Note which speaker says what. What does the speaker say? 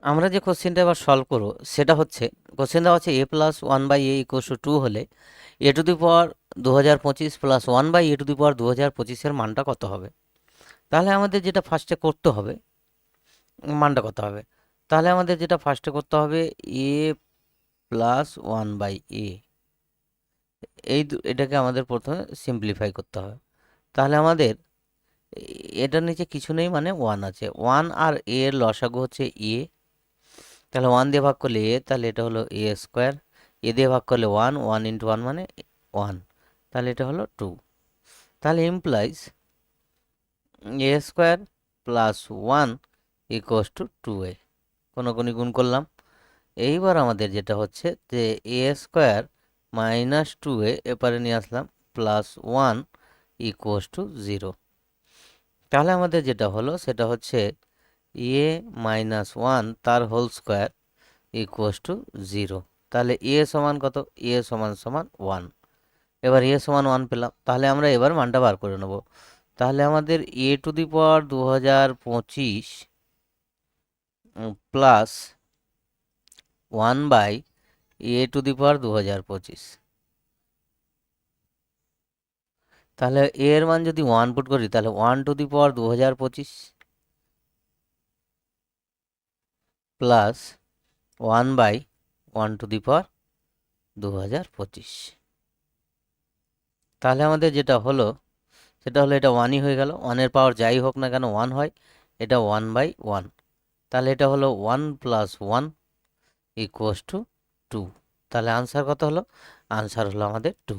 Speaker 1: আমরা যে কোশ্চেনটা এবার সলভ করবো সেটা হচ্ছে, কোশ্চেন দেওয়া হচ্ছে a+1/a=2 হলে a⁻2025 প্লাস 1/a⁻2025 মানটা কত হবে। তাহলে আমাদের যেটা ফার্স্টে করতে হবে, মানটা কত হবে, তাহলে আমাদের যেটা ফার্স্টে করতে হবে a+1/a, এটাকে আমাদের প্রথমে সিম্পলিফাই করতে হবে। তাহলে আমাদের এটার নিচে কিছু নেই, মানে 1 আছে। 1 আর a এর লসাগু হচ্ছে a, তাহলে 1 দিয়ে ভাগ করলে a, তাহলে এটা হলো a²। এ দিয়ে ভাগ করলে 1, 1 ইন্টু 1 মানে 1, তাহলে এটা হলো 2। তাহলে implies a² plus 1 equals to 2a। কোনি গুণ করলাম। এইবার আমাদের যেটা হচ্ছে যে a² মাইনাস 2a এপারে নিয়ে আসলাম, প্লাস 1 ইকুয়াস টু 0। তাহলে আমাদের যেটা হলো সেটা হচ্ছে a-1 তার হোল স্কোয়ার ইকুয়াস টু 0। তাহলে এ সমান কত, এ সমান 1। এবার এ সমান 1 পেলাম, তাহলে আমরা এবার মানটা বার করে নেব। তাহলে আমাদের a⁻2025 প্লাস 1/a⁻2025, তাহলে এ এর মান যদি 1 পুট করি তাহলে 1/2025 প্লাস 1/1/2025। তাহলে আমাদের যেটা হলো সেটা হলো এটা 1ই হয়ে গেল। 1-এর পাওয়ার যাই হোক না কেন 1 হয়, এটা 1/1। তাহলে এটা হলো 1 প্লাস 1 ইকুয়াস টু 2। তাহলে আনসার কত হলো, আনসার হলো আমাদের 2।